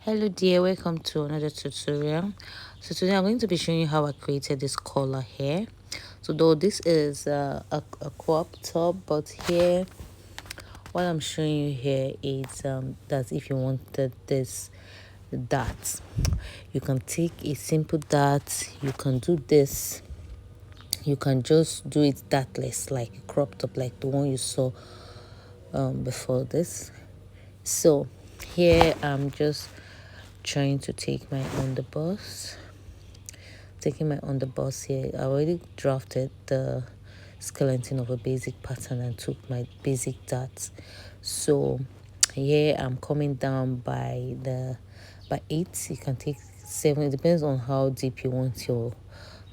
Hello dear, welcome to another tutorial. So today I'm going to be showing you how I created this collar here. So though this is a crop top, but here what I'm showing you here is that if you wanted this dot, you can take a simple dot, you can do this, you can just do it datless like a crop top like the one you saw before this. So here I'm just trying to take my underbust, taking my underbust here. I already drafted the skeleton of a basic pattern and took my basic dots. So here I'm coming down by 8. You can take 7. It depends on how deep you want your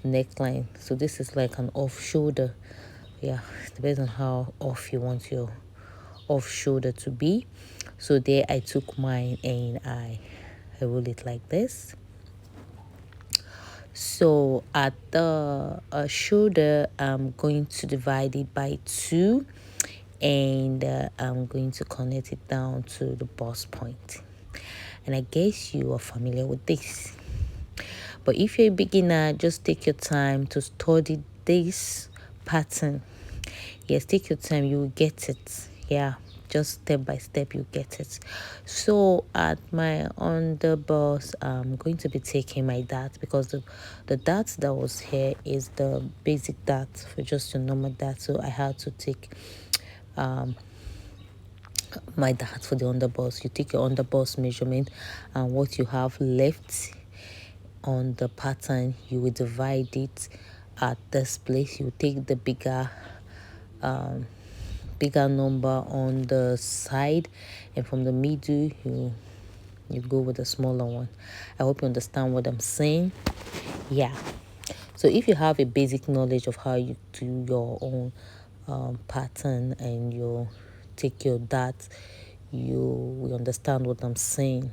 neckline. So this is like an off shoulder. Yeah, it depends on how off you want your off shoulder to be. So there I took mine and I roll it like this. So at the shoulder I'm going to divide it by 2, and I'm going to connect it down to the bust point. And I guess you are familiar with this, but if you're a beginner, just take your time to study this pattern. Yes, take your time, you will get it. Yeah, just step by step you get it. So at my underbust, I'm going to be taking my dart, because the dart that was here is the basic dart for just your normal dart. So I had to take my dart for the underbust. You take your underbust measurement, and what you have left on the pattern, you will divide it at this place. You take the bigger number on the side, and from the middle you go with the smaller one. I hope you understand what I'm saying. Yeah, so if you have a basic knowledge of how you do your own pattern and you take your dart, you will understand what I'm saying.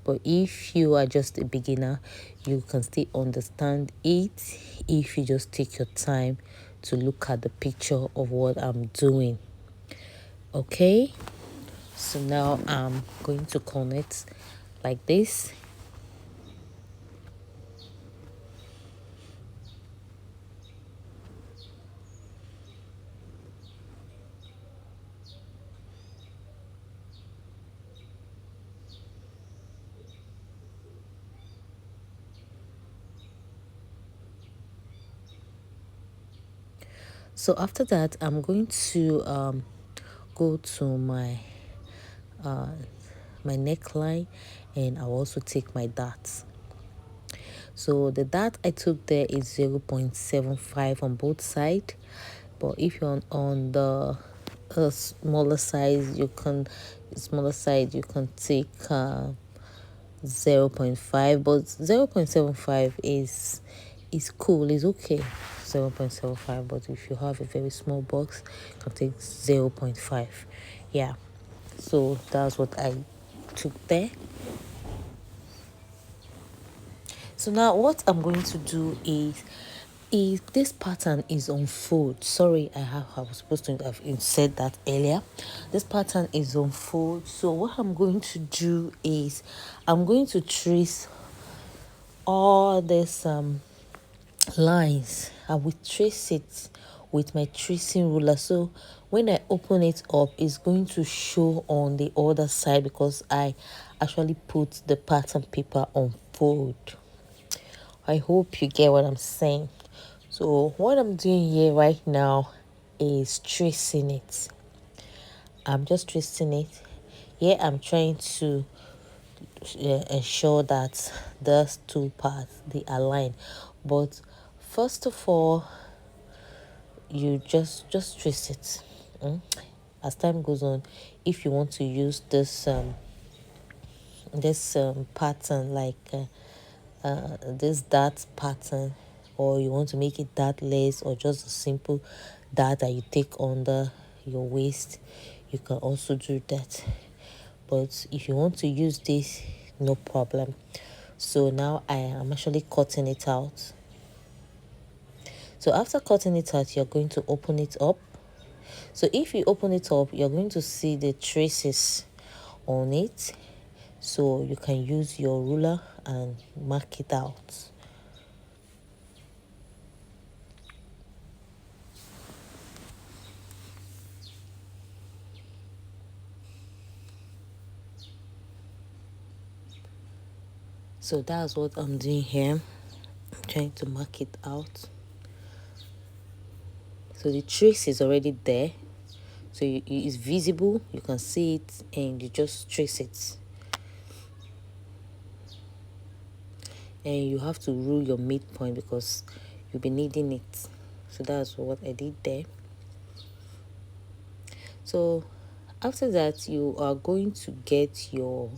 But if you are just a beginner, you can still understand it if you just take your time to look at the picture of what I'm doing. Okay, so now I'm going to connect like this. So after that, I'm going to go to my neckline, and I'll also take my darts. So the dart I took there is 0.75 on both sides, but if you're on the smaller size, you can take 0.5, but 0.75 is cool, is okay. 0.75, but if you have a very small box, you can take 0.5. Yeah, so that's what I took there. So now what I'm going to do is this pattern is on fold. Sorry, I was supposed to have said that earlier. This pattern is on fold. So what I'm going to do is I'm going to trace all these lines. I will trace it with my tracing ruler, so when I open it up, it's going to show on the other side, because I actually put the pattern paper on fold. I hope you get what I'm saying. So what I'm doing here right now is tracing it. I'm just tracing it. Here I'm trying to ensure that those two parts they align. But first of all, you just trace it. As time goes on, if you want to use this pattern, like this dart pattern, or you want to make it dartless, or just a simple dart that you take under your waist, you can also do that. But if you want to use this, no problem. So now I am actually cutting it out. So after cutting it out, you're going to open it up. So if you open it up, you're going to see the traces on it. so you can use your ruler and mark it out. So that's what I'm doing here. I'm trying to mark it out. So the trace is already there. So it's visible, you can see it, and you just trace it. And you have to rule your midpoint because you'll be needing it. So that's what I did there. So after that, you are going to get your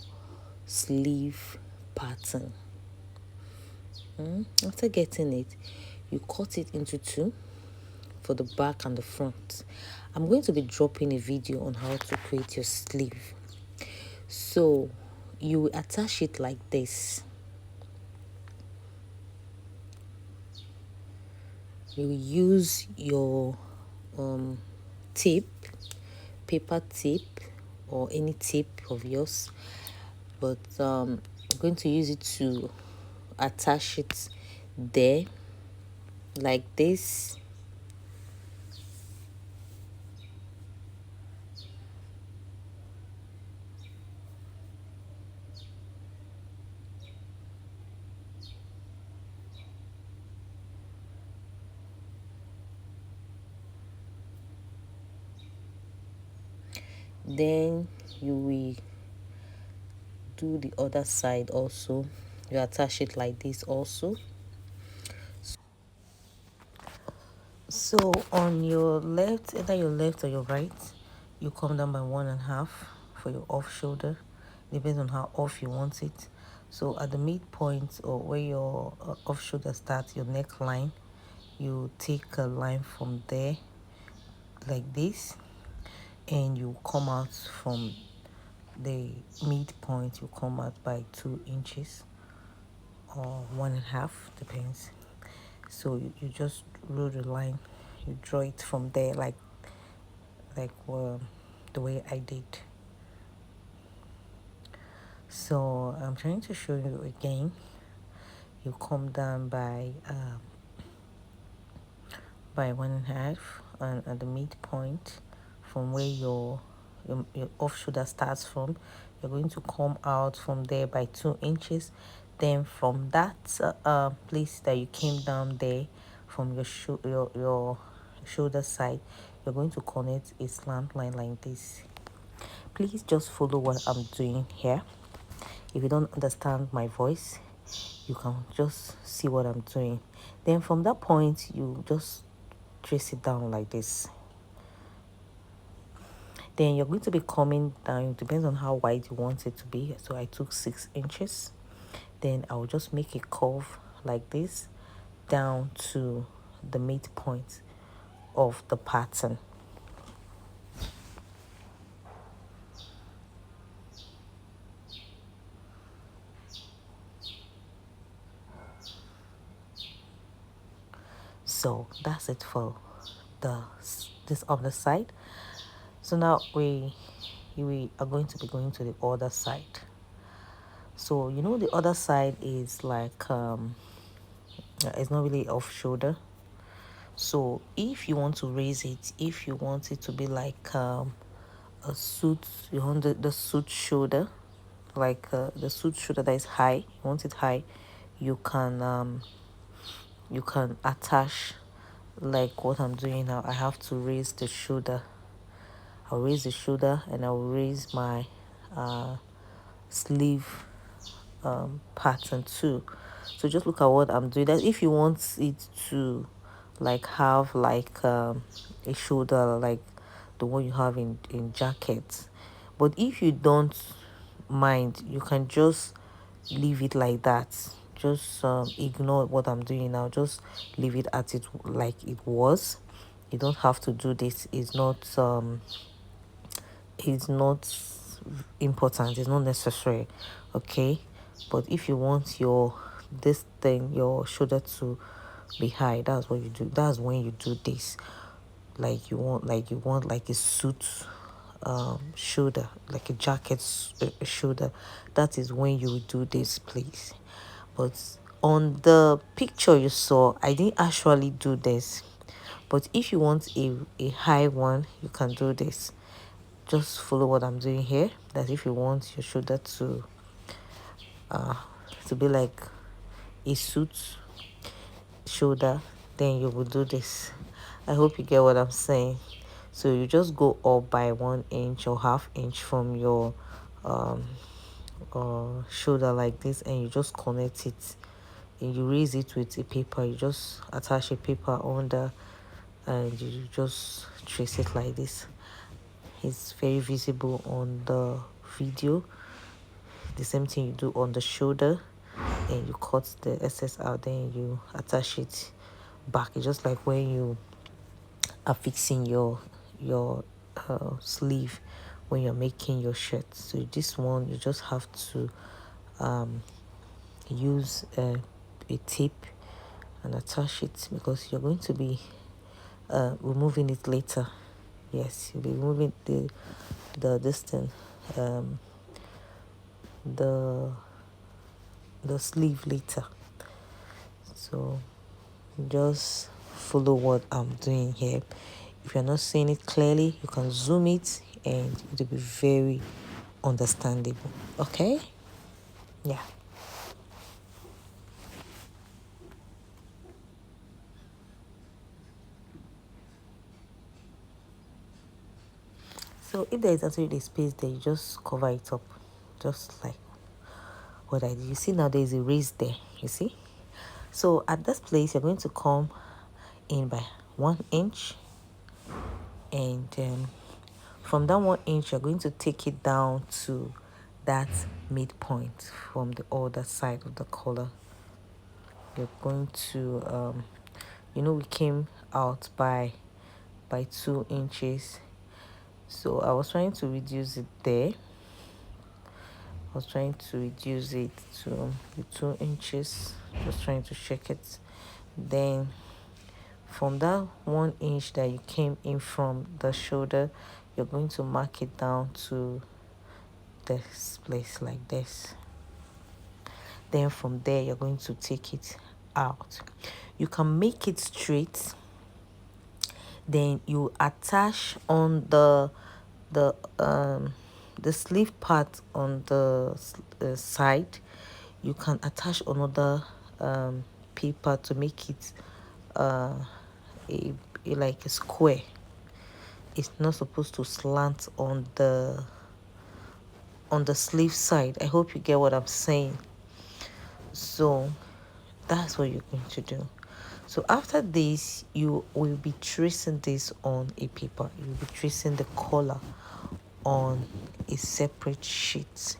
sleeve pattern. After getting it, you cut it into two for the back and the front. I'm going to be dropping a video on how to create your sleeve. So you will attach it like this. You will use your tape, paper tape, or any tape of yours, but I'm going to use it to attach it there like this. Then you will do the other side also. You attach it like this also. So on your left, either your left or your right, you come down by 1.5 for your off shoulder. Depends on how off you want it. So at the midpoint or where your off shoulder starts, your neckline, you take a line from there like this, and you come out from the midpoint. You come out by 2 inches or 1.5, depends. So you just roll the line, you draw it from there like the way I did. So I'm trying to show you again. You come down by 1.5, and at the midpoint from where your off shoulder starts from, you're going to come out from there by 2 inches. Then from that place that you came down there from your shoulder side, you're going to connect a slant line like this. Please just follow what I'm doing here. If you don't understand my voice, you can just see what I'm doing. Then from that point, you just trace it down like this. Then you're going to be coming down, depends on how wide you want it to be. So I took 6 inches. Then I'll just make a curve like this down to the midpoint of the pattern. So that's it for this other side. So now we are going to be going to the other side. So you know the other side is like it's not really off shoulder. So if you want to raise it, if you want it to be like a suit, you want the suit shoulder, like the suit shoulder that is high, you want it high, you can attach like what I'm doing now. I have to raise the shoulder. I'll raise the shoulder and I'll raise my sleeve pattern too. So just look at what I'm doing. That if you want it to like have like a shoulder like the one you have in jackets, but if you don't mind, you can just leave it like that. Just ignore what I'm doing now. Just leave it at it like it was. You don't have to do this. It's not important, it's not necessary, okay? But if you want your shoulder to be high, that's what you do. That's when you do this. Like you want like a suit shoulder, like a jacket shoulder. That is when you will do this, please. But on the picture you saw, I didn't actually do this. But if you want a high one, you can do this. Just follow what I'm doing here. That if you want your shoulder to be like a suit shoulder, then you will do this. I hope you get what I'm saying. So you just go up by 1 inch or half inch from your shoulder like this, and you just connect it, and you raise it with a paper. You just attach a paper under, and you just trace it like this. It's very visible on the video. The same thing you do on the shoulder, and you cut the excess out, then you attach it back. It's just like when you are fixing your sleeve when you're making your shirt. So this one you just have to use a tape and attach it, because you're going to be removing it later. Yes, you'll be removing the this thing, the sleeve later. So just follow what I'm doing here. If you're not seeing it clearly, you can zoom it and it'll be very understandable. Okay? Yeah. So if there is actually a space there, you just cover it up, just like what I did. You see now there is a raise there, you see? So at this place, you're going to come in by 1 inch, and from that 1 inch, you're going to take it down to that midpoint from the other side of the collar. You're going to we came out by 2 inches, so I was trying to reduce it there. I was trying to reduce it to the 2 inches, just trying to check it. Then from that 1 inch that you came in from the shoulder, you're going to mark it down to this place like this. Then from there, you're going to take it out. You can make it straight. Then you attach on the sleeve part on the side. You can attach another paper to make it like a square. It's not supposed to slant on the sleeve side. I hope you get what I'm saying. So that's what you're going to do. So after this, you will be tracing this on a paper. You'll be tracing the collar on a separate sheet.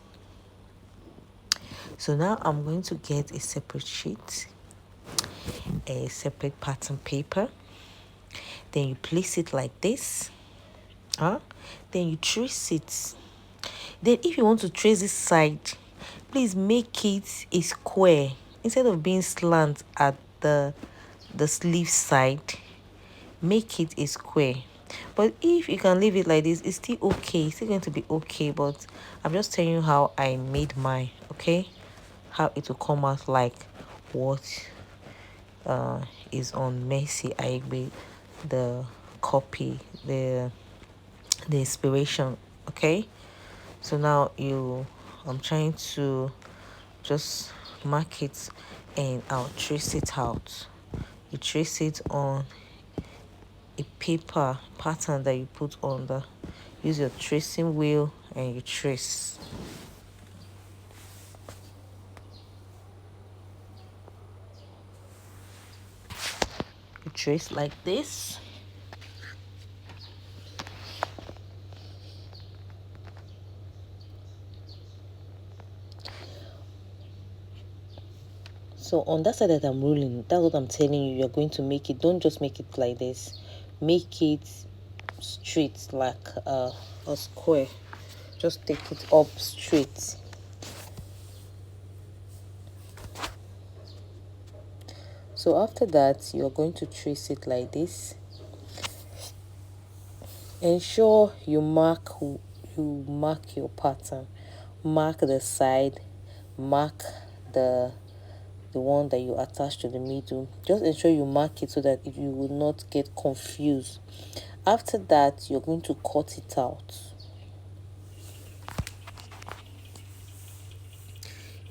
So now I'm going to get a separate sheet, a separate pattern paper. Then you place it like this. Then you trace it. Then if you want to trace this side, please make it a square instead of being slant at the sleeve side. Make it a square. But if you can leave it like this, it's still okay. It's still going to be okay. But I'm just telling you how I made mine. Okay, how it will come out like what is on Mercy Aigbe, the copy, the inspiration. Okay, so now I'm trying to just mark it, and I'll trace it out. You trace it on a paper pattern that you put on use your tracing wheel, and you trace. You trace like this. So on that side that I'm ruling, that's what I'm telling you. You're going to make it. Don't just make it like this. Make it straight, like a square. Just take it up straight. So after that, you're going to trace it like this. ensure you mark your pattern, mark the side, mark the the one that you attach to the middle. Just ensure you mark it so that you will not get confused. After that, you're going to cut it out.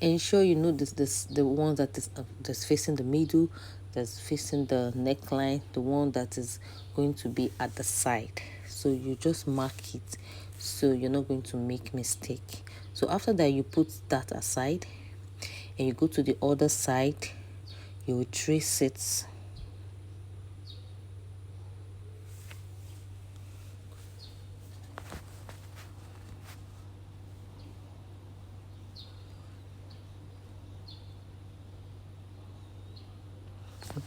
Ensure you know this the one that is that's facing the middle, that's facing the neckline, the one that is going to be at the side. So you just mark it so you're not going to make mistake. So after that, you put that aside and you go to the other side. You will trace it.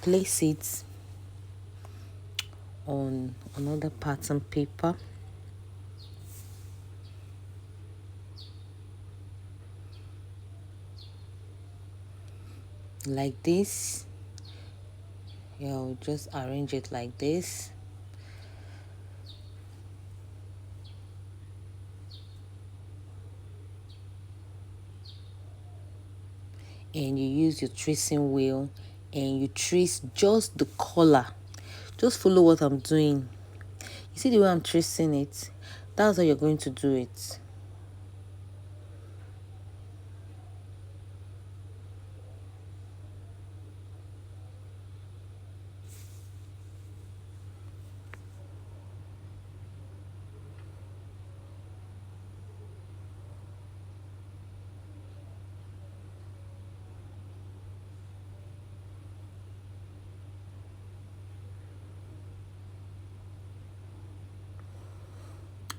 Place it on another pattern paper, like this. You'll just arrange it like this. And you use your tracing wheel and you trace just the color. Just follow what I'm doing. You see the way I'm tracing it? That's how you're going to do it.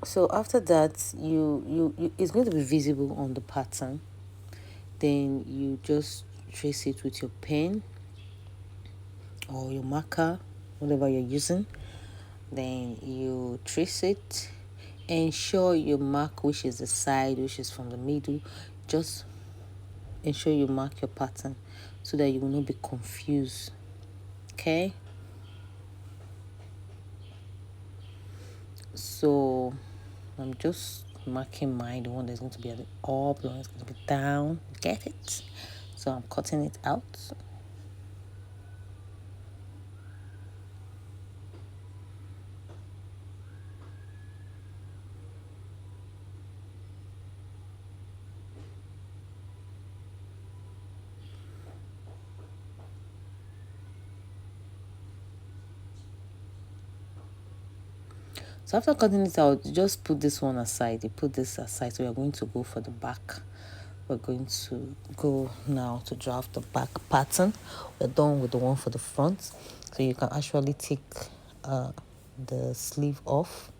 So after that, you it's going to be visible on the pattern. Then you just trace it with your pen or your marker, whatever you're using. Then you trace it. Ensure you mark which is the side, which is from the middle. Just ensure you mark your pattern so that you will not be confused. Okay, so I'm just marking mine, the one that's going to be at the up, the one that's going to be down. Get it? So I'm cutting it out. So after cutting it out, you just put this one aside. You put this aside. So we're going to go for the back. We're going to go now to draft the back pattern. We're done with the one for the front. So you can actually take the sleeve off.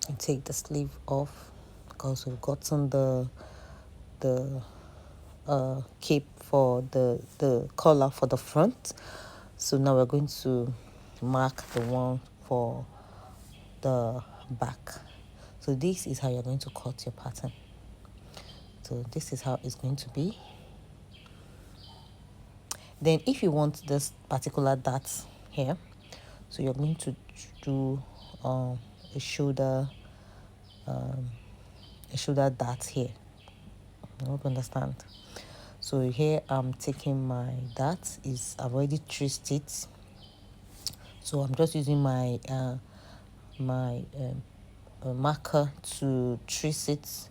And take the sleeve off because we've gotten the cape for the collar for the front. So now we're going to mark the one for the back. So this is how you're going to cut your pattern. So this is how it's going to be. Then if you want this particular dart here, so you're going to do a shoulder dart here. I hope you understand. So here I'm taking my dart. I've already traced it. So I'm just using my marker to trace it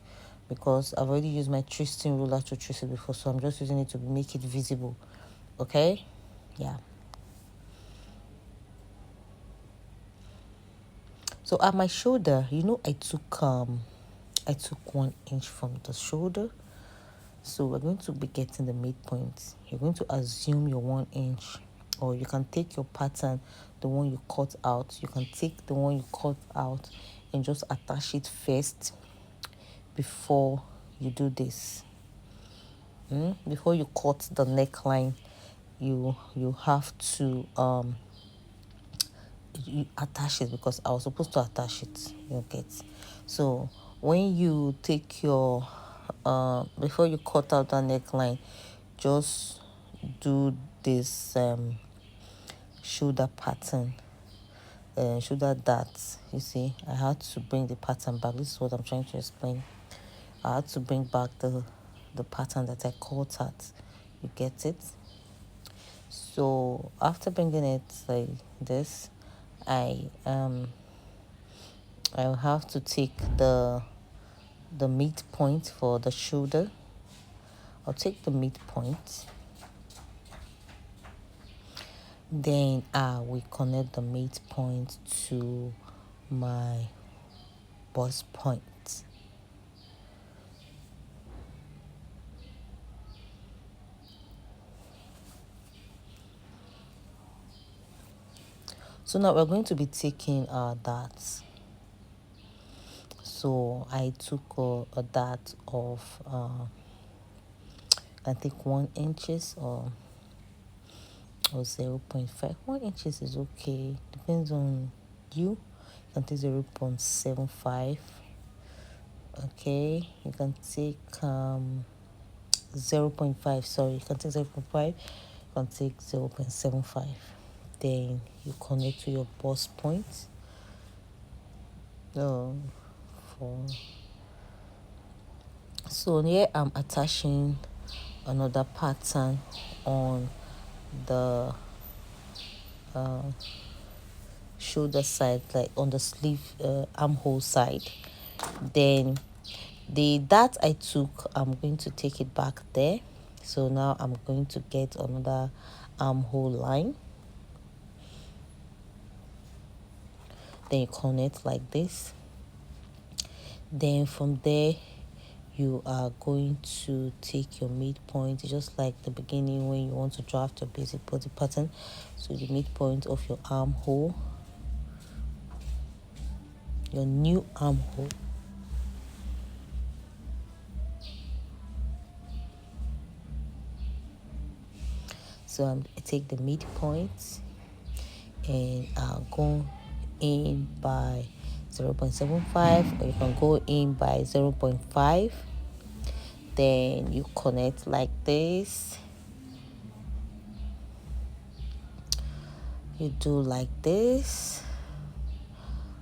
because I've already used my tracing ruler to trace it before. So I'm just using it to make it visible. Okay, yeah. So at my shoulder, I took 1 inch from the shoulder. So we're going to be getting the midpoint. You're going to assume your 1 inch, or you can take your pattern, the one you cut out. You can take the one you cut out and just attach it first before you do this. Before you cut the neckline, you have to you attach it because I was supposed to attach it. You get. So when you take your before you cut out the neckline, just do this shoulder pattern shoulder darts. You see, I had to bring the pattern back. This is what I'm trying to explain. I had to bring back the pattern that I cut at. You get it? So after bringing it like this, I will have to take the midpoint for the shoulder. I'll take the midpoint, then I will connect the midpoint to my bust point. So now we're going to be taking our darts. So I took a dart of I think 1 inches or 0.5. 1 inches is okay, depends on you. You can take 0.75. Okay, you can take 0.5. Sorry, you can take 0.5. You can take 0.75. Then you connect to your bust point. For so here I'm attaching another pattern on the shoulder side, like on the sleeve armhole side. Then the dart I took, I'm going to take it back there. So now I'm going to get another armhole line. Then you connect like this. Then from there you are going to take your midpoint, just like the beginning when you want to draft your basic body pattern. So the midpoint of your armhole, your new armhole. So I take the midpoint and I'll go in by 0.75, or you can go in by 0.5. Then you connect like this. You do like this.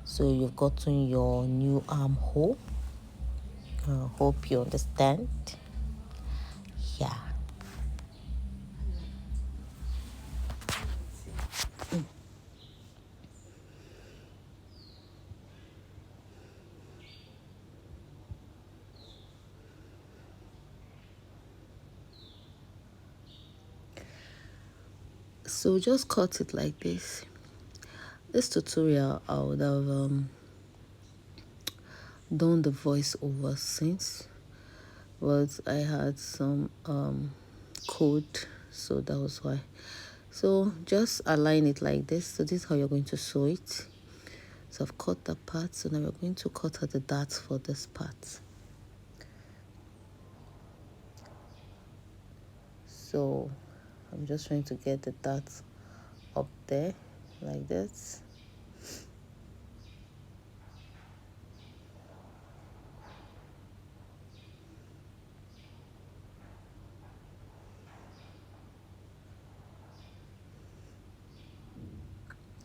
So you've gotten your new armhole. Hope you understand. Yeah. So just cut it like this. This tutorial I would have done the voiceover since, but I had some code, so that was why. So just align it like this. So this is how you're going to sew it. So I've cut that part, so now we're going to cut out the darts for this part. So I'm just trying to get the darts up there like this.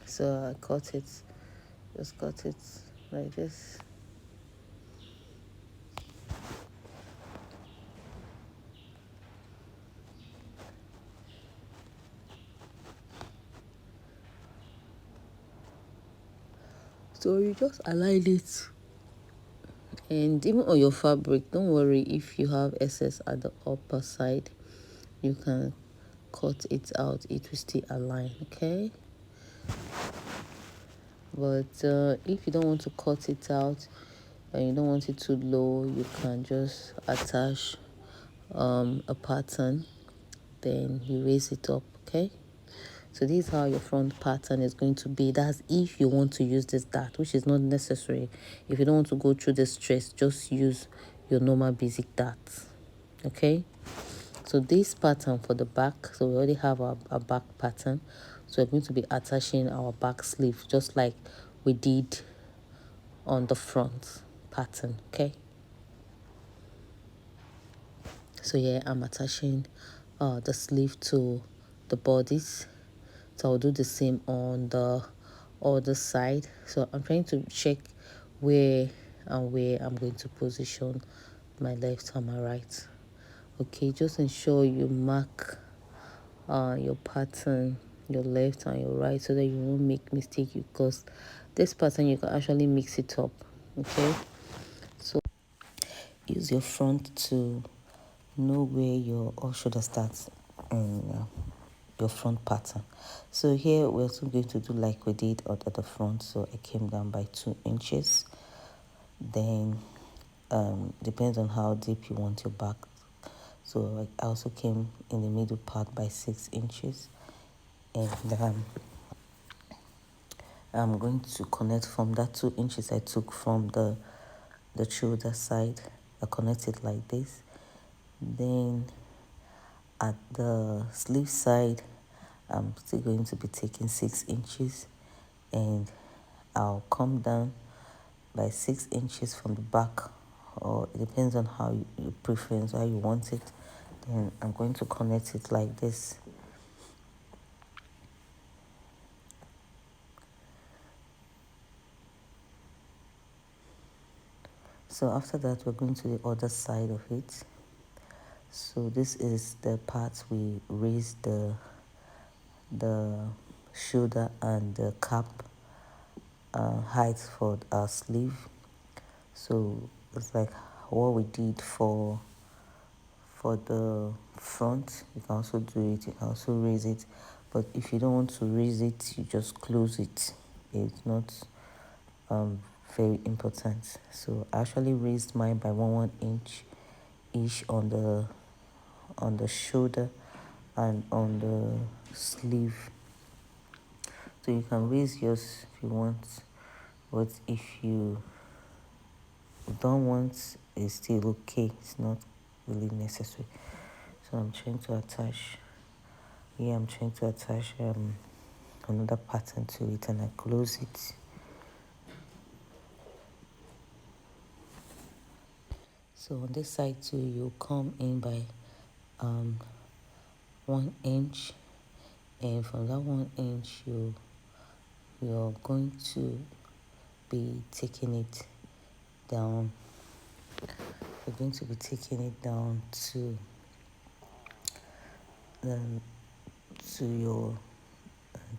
So I cut it, just cut it like this. So you just align it, and even on your fabric, don't worry if you have excess at the upper side, you can cut it out, it will still align. Okay, but if you don't want to cut it out and you don't want it too low, you can just attach a pattern, then you raise it up. Okay, so this is how your front pattern is going to be. That's if you want to use this dart, which is not necessary. If you don't want to go through the stress, just use your normal basic dart. Okay, so this pattern for the back, so we already have our back pattern, so we're going to be attaching our back sleeve just like we did on the front pattern. Okay, so yeah, I'm attaching the sleeve to the bodies. So I'll do the same on the other side. So I'm trying to check where and where I'm going to position my left and my right. Okay, just ensure you mark your pattern, your left and your right, so that you won't make mistake, because this pattern you can actually mix it up. Okay, so use your front to know where your shoulder starts and your front pattern. So here we're also going to do like we did at the front. So I came down by 2 inches. Then depends on how deep you want your back. So I also came in the middle part by 6 inches, and I'm going to connect from that 2 inches I took from the shoulder side. I connect it like this. Then at the sleeve side, I'm still going to be taking 6 inches, and I'll come down by 6 inches from the back, or it depends on how you preference, how you want it. Then I'm going to connect it like this. So after that, we're going to the other side of it. So this is the part we raise the shoulder and the cap height for our sleeve. So it's like what we did for the front. You can also do it, you can also raise it, but if you don't want to raise it, you just close it. It's not very important. So I actually raised mine by 1 inch each on the shoulder and on the sleeve. So you can raise yours if you want, but if you don't want, it's still okay. It's not really necessary. So I'm trying to attach, I'm trying to attach another pattern to it, and I close it. So on this side too, you come in by 1 inch, and from that 1 inch you're going to be taking it down. You're going to be taking it down to your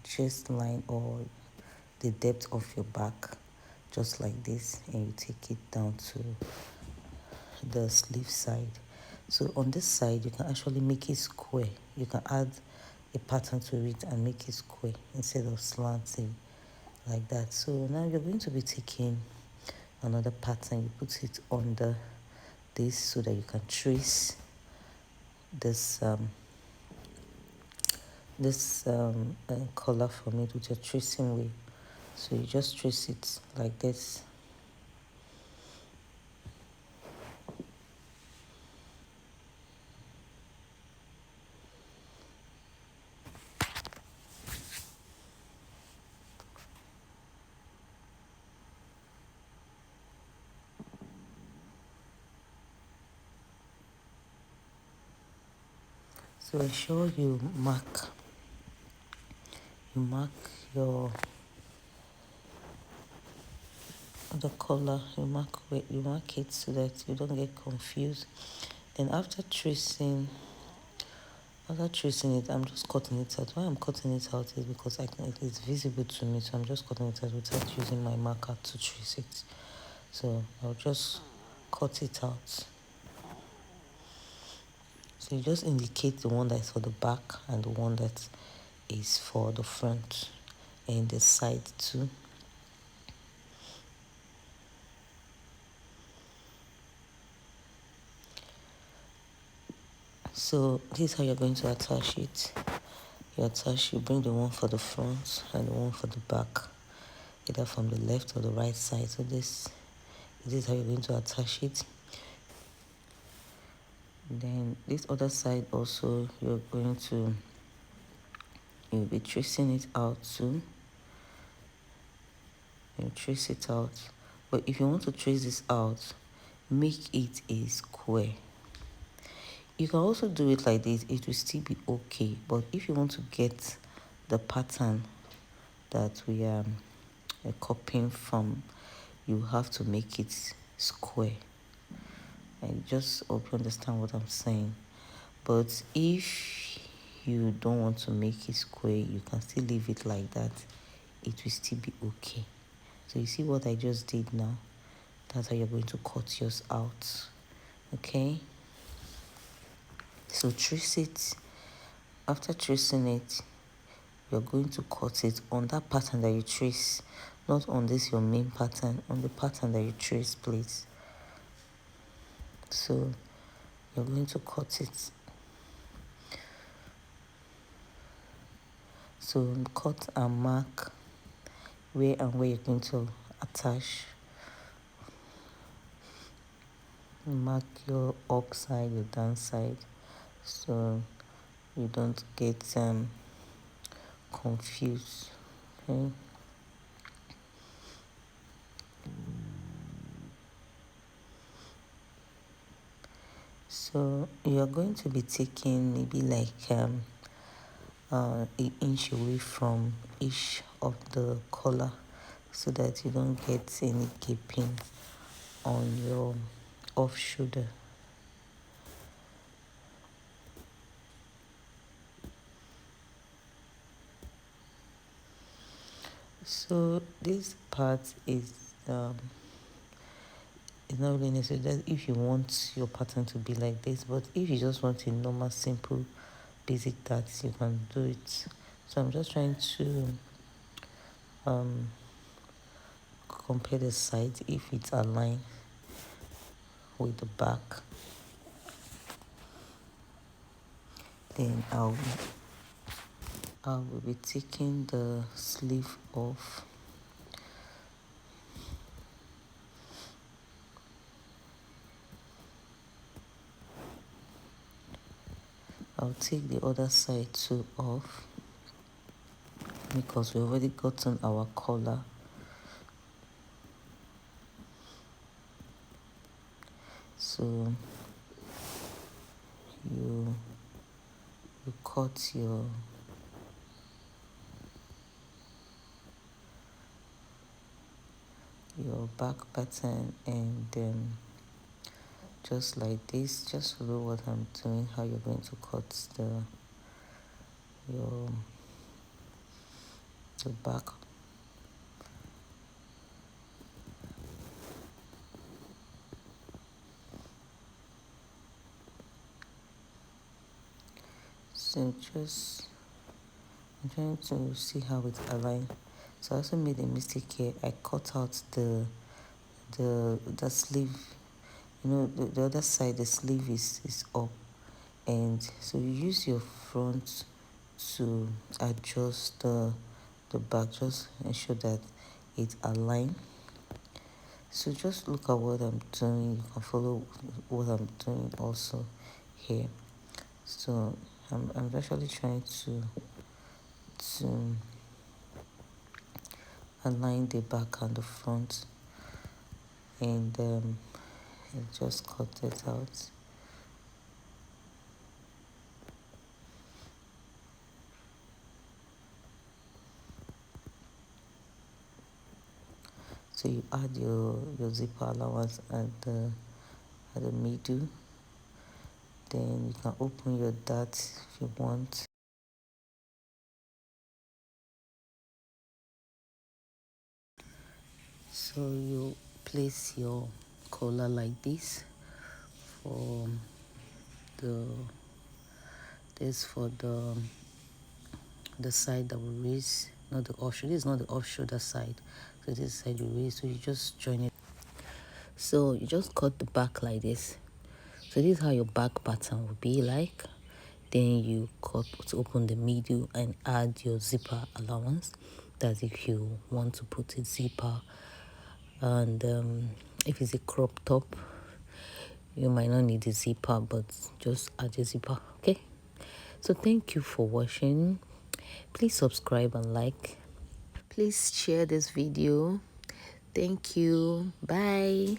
chest line, or the depth of your back, just like this, and you take it down to the sleeve side. So on this side, you can actually make it square. You can add a pattern to it and make it square instead of slanting like that. So now you're going to be taking another pattern. You put it under this so that you can trace this color from it with your tracing wheel. So you just trace it like this. So ensure you mark your the color, you mark it so that you don't get confused. Then after tracing it, I'm just cutting it out. Why I'm cutting it out is because it's visible to me, so I'm just cutting it out without using my marker to trace it. So I'll just cut it out. So you just indicate the one that's for the back and the one that is for the front and the side too. So this is how you're going to attach it. You bring the one for the front and the one for the back, either from the left or the right side. So this is how you're going to attach it. Then this other side also, you'll be tracing it out too. You trace it out, but if you want to trace this out, make it a square. You can also do it like this, it will still be okay. But if you want to get the pattern that we a cupping from, you have to make it square. I just hope you understand what I'm saying. But if you don't want to make it square, you can still leave it like that. It will still be okay. So you see what I just did now? That's how you're going to cut yours out. Okay? So trace it. After tracing it, you're going to cut it on that pattern that you trace, not on this your main pattern, on the pattern that you trace, please. So you're going to cut it. So cut and mark where and where you're going to attach. Mark your up side, your down side, so you don't get confused. Okay. So you are going to be taking maybe like an inch away from each of the collar, so that you don't get any gaping on your off shoulder. So this part is it's not really necessary that if you want your pattern to be like this, but if you just want a normal, simple, basic that, you can do it. So I'm just trying to compare the sides if it's aligned with the back. Then I will be taking the sleeve off. I'll take the other side too off, because we already gotten our collar. So you cut your back pattern, and just like this, just follow what I'm doing, how you're going to cut the back. So just, I'm trying to see how it aligns. So I also made a mistake here. I cut out the sleeve. You know, the other side, the sleeve is up, and so you use your front to adjust the back. Just ensure that it aligns. So just look at what I'm doing. You can follow what I'm doing also here. So I'm actually trying to align the back and the front, and I just cut it out. So you add your zipper allowance at the middle. Then you can open your dart if you want. So you place your collar like this for the side that we raise, not the off shoulder. This is not the off shoulder side, so this side you raise. So you just join it. So you just cut the back like this. So this is how your back pattern will be like. Then you cut to open the middle and add your zipper allowance. That's if you want to put a zipper. And if it's a crop top, you might not need a zipper, but just add a zipper. Okay, so thank you for watching. Please subscribe and like. Please share this video. Thank you. Bye.